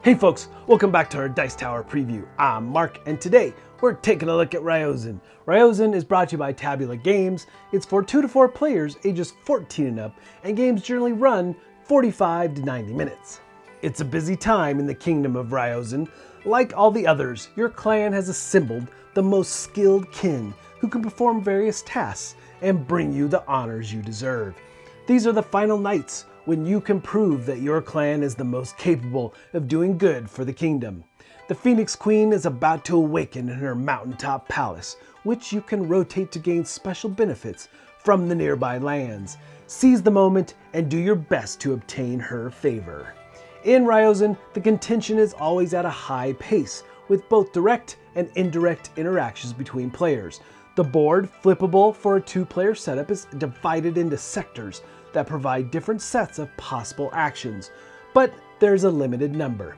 Hey folks, welcome back to our Dice Tower preview. I'm Mark, and today we're taking a look at Ryozen. Ryozen is brought to you by Tabula Games. It's for 2 to 4 players ages 14 and up, and games generally run 45 to 90 minutes. It's a busy time in the kingdom of Ryozen. Like all the others, your clan has assembled the most skilled kin who can perform various tasks and bring you the honors you deserve. These are the final nights when you can prove that your clan is the most capable of doing good for the kingdom. The Phoenix Queen is about to awaken in her mountaintop palace, which you can rotate to gain special benefits from the nearby lands. Seize the moment and do your best to obtain her favor. In Ryozen, the contention is always at a high pace, with both direct and indirect interactions between players. The board, flippable for a 2-player setup, is divided into sectors that provide different sets of possible actions, but there's a limited number.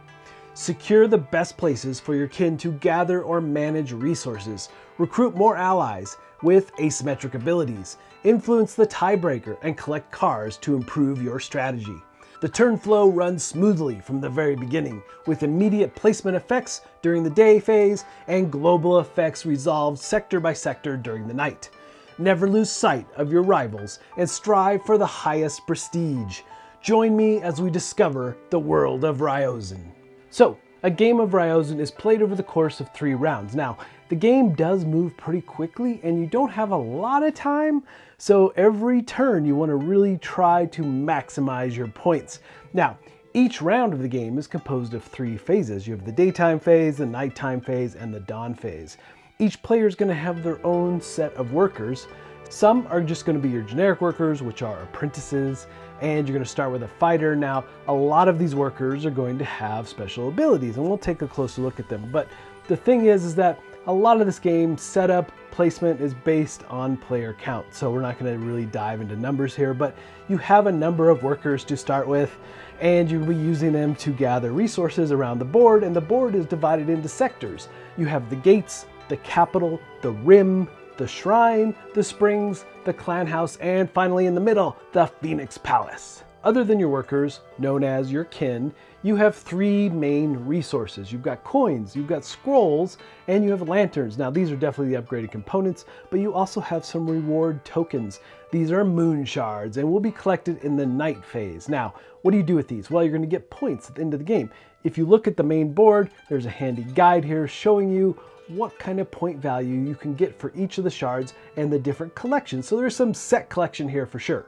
Secure the best places for your kin to gather or manage resources, recruit more allies with asymmetric abilities, influence the tiebreaker, and collect cards to improve your strategy. The turn flow runs smoothly from the very beginning, with immediate placement effects during the day phase and global effects resolved sector by sector during the night. Never lose sight of your rivals and strive for the highest prestige. Join me as we discover the world of Ryozen. So, a game of Ryozen is played over the course of 3 rounds. Now, the game does move pretty quickly and you don't have a lot of time, so every turn you want to really try to maximize your points. Now, each round of the game is composed of 3 phases. You have the daytime phase, the nighttime phase, and the dawn phase. Each player is going to have their own set of workers. Some are just going to be your generic workers, which are apprentices, and you're going to start with a fighter. Now, a lot of these workers are going to have special abilities, and we'll take a closer look at them. But the thing is that a lot of this game setup placement is based on player count, so we're not going to really dive into numbers here, but you have a number of workers to start with, and you'll be using them to gather resources around the board, and the board is divided into sectors. You have the gates, the capital, the rim, the shrine, the springs, the clan house, and finally in the middle, the Phoenix Palace. Other than your workers, known as your kin, you have 3 main resources. You've got coins, you've got scrolls, and you have lanterns. Now these are definitely the upgraded components, but you also have some reward tokens. These are moon shards and will be collected in the night phase. Now, what do you do with these? Well, you're going to get points at the end of the game. If you look at the main board, there's a handy guide here showing you what kind of point value you can get for each of the shards and the different collections. So there's some set collection here for sure.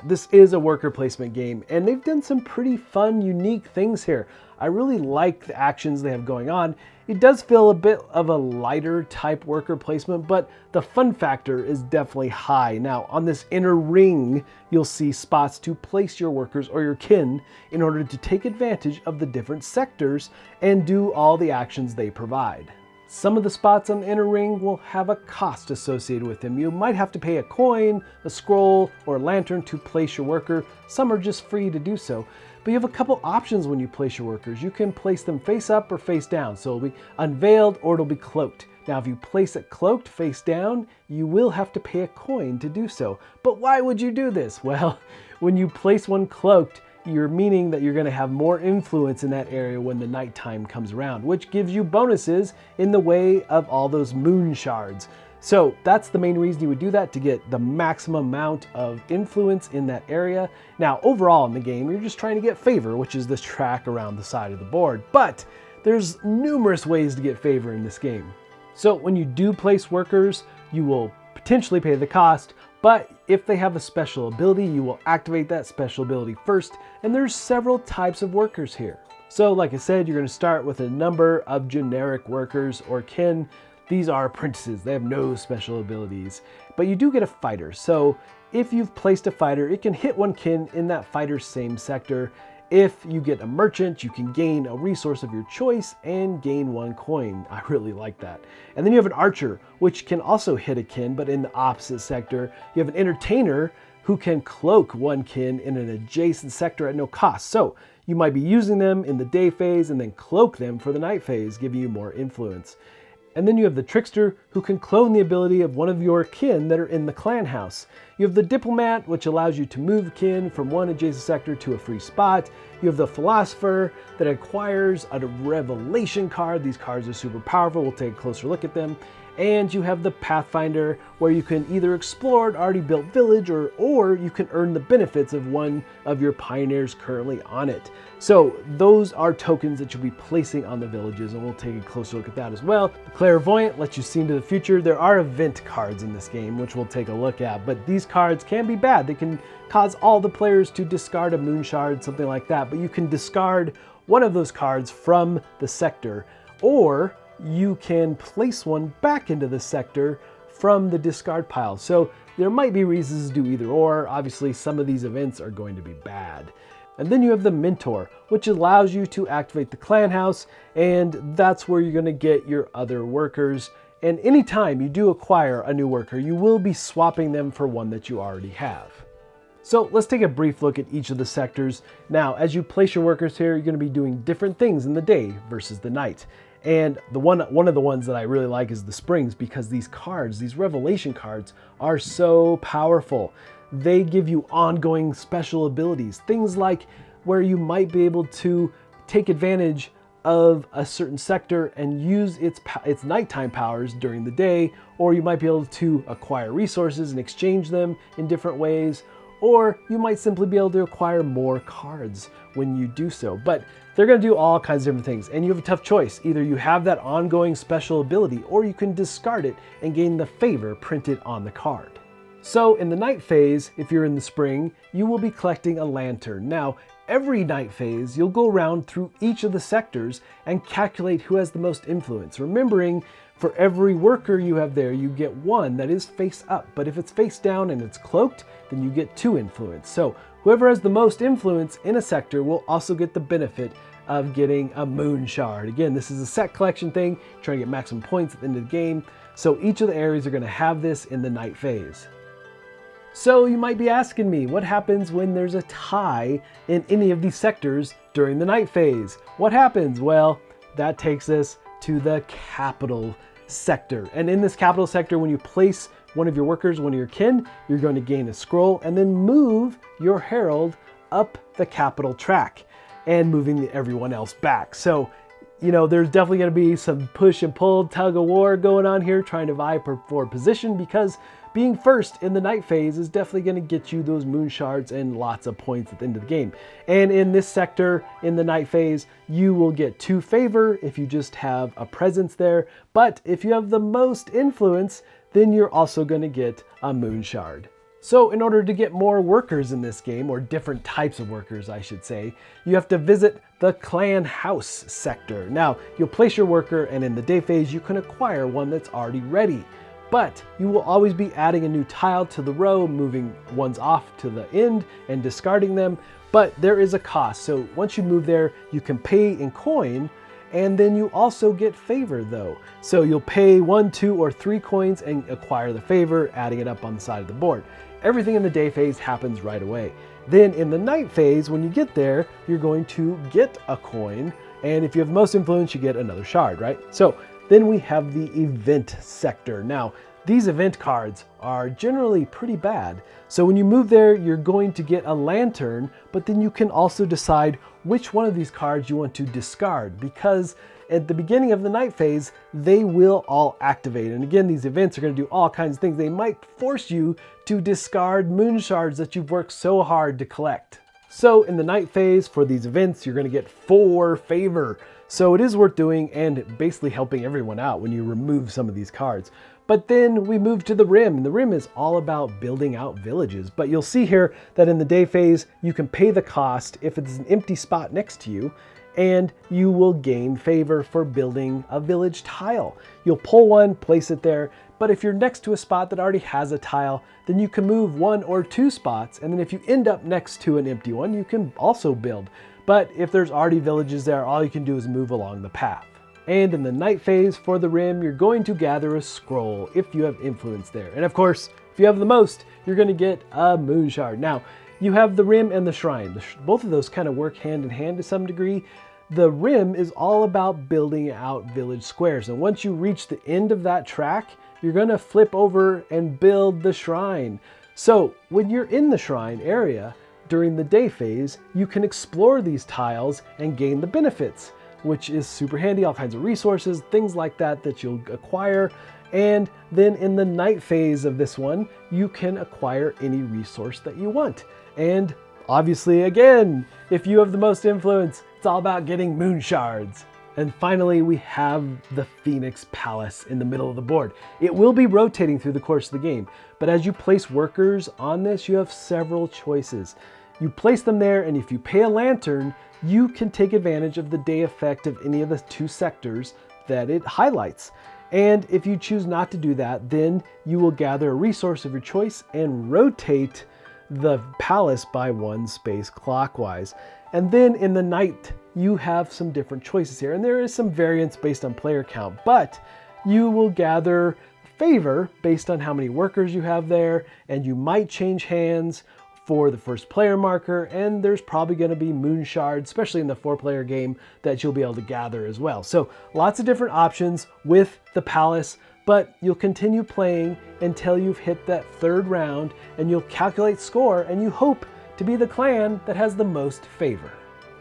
This is a worker placement game, and they've done some pretty fun, unique things here. I really like the actions they have going on. It does feel a bit of a lighter type worker placement, but the fun factor is definitely high. Now, on this inner ring, you'll see spots to place your workers or your kin in order to take advantage of the different sectors and do all the actions they provide. Some of the spots on the inner ring will have a cost associated with them. You might have to pay a coin, a scroll, or a lantern to place your worker. Some are just free to do so. But you have a couple options when you place your workers. You can place them face up or face down. So it'll be unveiled or it'll be cloaked. Now if you place it cloaked face down, you will have to pay a coin to do so. But why would you do this? Well, when you place one cloaked, you're meaning that you're going to have more influence in that area when the nighttime comes around, which gives you bonuses in the way of all those moon shards. So that's the main reason you would do that, to get the maximum amount of influence in that area. Now, overall in the game, you're just trying to get favor, which is this track around the side of the board. But there's numerous ways to get favor in this game. So when you do place workers, you will potentially pay the cost, but if they have a special ability, you will activate that special ability first, and there's several types of workers here. So like I said, you're going to start with a number of generic workers or kin. These are apprentices. They have no special abilities, but you do get a fighter. So if you've placed a fighter, it can hit one kin in that fighter's same sector. If you get a merchant, you can gain a resource of your choice and gain 1 coin. I really like that. And then you have an archer, which can also hit a kin, but in the opposite sector. You have an entertainer who can cloak 1 kin in an adjacent sector at no cost. So you might be using them in the day phase and then cloak them for the night phase, giving you more influence. And then you have the trickster, who can clone the ability of one of your kin that are in the clan house. You have the diplomat, which allows you to move kin from one adjacent sector to a free spot. You have the philosopher that acquires a revelation card. These cards are super powerful. We'll take a closer look at them. And you have the Pathfinder, where you can either explore an already built village or you can earn the benefits of one of your pioneers currently on it. So those are tokens that you'll be placing on the villages, and we'll take a closer look at that as well. The Clairvoyant lets you see into the future. There are event cards in this game, which we'll take a look at, but these cards can be bad. They can cause all the players to discard a moon shard, something like that, but you can discard one of those cards from the sector, or you can place one back into the sector from the discard pile. So there might be reasons to do either or. Obviously, some of these events are going to be bad. And then you have the Mentor, which allows you to activate the clan house, and that's where you're going to get your other workers. And anytime you do acquire a new worker, you will be swapping them for one that you already have. So let's take a brief look at each of the sectors. Now, as you place your workers here, you're going to be doing different things in the day versus the night. And one of the ones that I really like is the Springs, because these cards, these revelation cards, are so powerful. They give you ongoing special abilities, things like where you might be able to take advantage of a certain sector and use its nighttime powers during the day, or you might be able to acquire resources and exchange them in different ways, or you might simply be able to acquire more cards when you do so. But they're going to do all kinds of different things, and you have a tough choice. Either you have that ongoing special ability, or you can discard it and gain the favor printed on the card. So in the night phase, if you're in the spring, you will be collecting a lantern. Now, every night phase, you'll go around through each of the sectors and calculate who has the most influence. Remembering, for every worker you have there, you get one that is face up. But if it's face down and it's cloaked, then you get 2 influence. So whoever has the most influence in a sector will also get the benefit of getting a moon shard. Again, this is a set collection thing, trying to get maximum points at the end of the game. So each of the areas are going to have this in the night phase. So you might be asking me, what happens when there's a tie in any of these sectors during the night phase? What happens? Well, that takes us to the capital sector. And in this capital sector, when you place one of your workers, one of your kin, you're going to gain a scroll and then move your herald up the capital track and moving everyone else back. So, you know, there's definitely going to be some push and pull, tug of war going on here, trying to vie for position, because being first in the night phase is definitely going to get you those moon shards and lots of points at the end of the game. And in this sector, in the night phase, you will get 2 favor if you just have a presence there. But if you have the most influence, then you're also going to get a moon shard. So in order to get more workers in this game, or different types of workers, I should say, you have to visit the clan house sector. Now, you'll place your worker, and in the day phase, you can acquire one that's already ready. But you will always be adding a new tile to the row, moving ones off to the end and discarding them. But there is a cost. So once you move there, you can pay in coin, and then you also get favor though. So you'll pay 1, 2, or 3 coins and acquire the favor, adding it up on the side of the board. Everything in the day phase happens right away. Then in the night phase, when you get there, you're going to get a coin. And if you have the most influence, you get another shard, right? So then we have the event sector. Now, these event cards are generally pretty bad. So when you move there, you're going to get a lantern, but then you can also decide which one of these cards you want to discard, because at the beginning of the night phase, they will all activate. And again, these events are going to do all kinds of things. They might force you to discard moon shards that you've worked so hard to collect. So in the night phase, for these events, you're going to get 4 favor. So it is worth doing and basically helping everyone out when you remove some of these cards. But then we move to the Rim, and the Rim is all about building out villages. But you'll see here that in the day phase, you can pay the cost if it's an empty spot next to you, and you will gain favor for building a village tile. You'll pull one, place it there, but if you're next to a spot that already has a tile, then you can move 1 or 2 spots, and then if you end up next to an empty one, you can also build. But if there's already villages there, all you can do is move along the path. And in the night phase for the Rim, you're going to gather a scroll if you have influence there. And of course, if you have the most, you're going to get a moon shard. Now, you have the Rim and the Shrine. Both of those kind of work hand in hand to some degree. the rim is all about building out village squares. And once you reach the end of that track, you're going to flip over and build the shrine. So when you're in the shrine area during the day phase, you can explore these tiles and gain the benefits, which is super handy. All kinds of resources, things like that that you'll acquire. And then in the night phase of this one, you can acquire any resource that you want. And obviously, again, if you have the most influence, it's all about getting moon shards. And finally, we have the Phoenix Palace in the middle of the board. It will be rotating through the course of the game, but as you place workers on this, you have several choices. You place them there, and if you pay a lantern, you can take advantage of the day effect of any of the 2 sectors that it highlights. And if you choose not to do that, then you will gather a resource of your choice and rotate the palace by 1 space clockwise. And then in the night, you have some different choices here. And there is some variance based on player count, but you will gather favor based on how many workers you have there, and you might change hands for the first player marker, and there's probably going to be moon shards, especially in the 4-player game, that you'll be able to gather as well. So lots of different options with the palace, but you'll continue playing until you've hit that 3rd round, and you'll calculate score, and you hope to be the clan that has the most favor.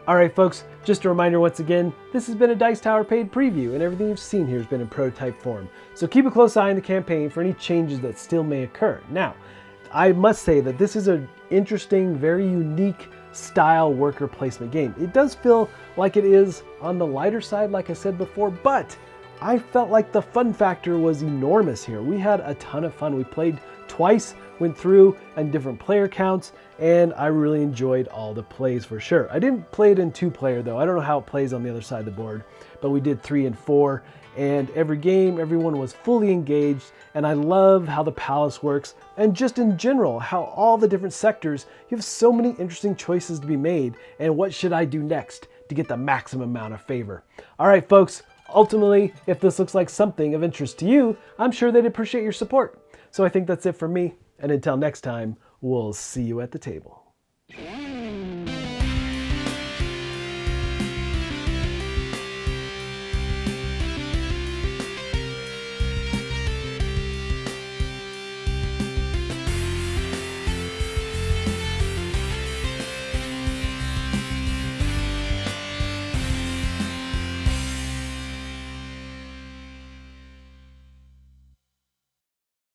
All right, folks, just a reminder once again, this has been a Dice Tower paid preview, and everything you've seen here has been in prototype form. So keep a close eye on the campaign for any changes that still may occur. Now, I must say that this is an interesting, very unique style worker placement game. It does feel like it is on the lighter side, like I said before, but I felt like the fun factor was enormous here. We had a ton of fun. We played twice, went through and different player counts, and I really enjoyed all the plays for sure. I didn't play it in 2-player though. I don't know how it plays on the other side of the board, but we did 3 and 4, and every game, everyone was fully engaged, and I love how the palace works, and just in general, how all the different sectors, you have so many interesting choices to be made, and what should I do next to get the maximum amount of favor. All right, folks, ultimately, if this looks like something of interest to you, I'm sure they'd appreciate your support. So I think that's it for me, and until next time, we'll see you at the table.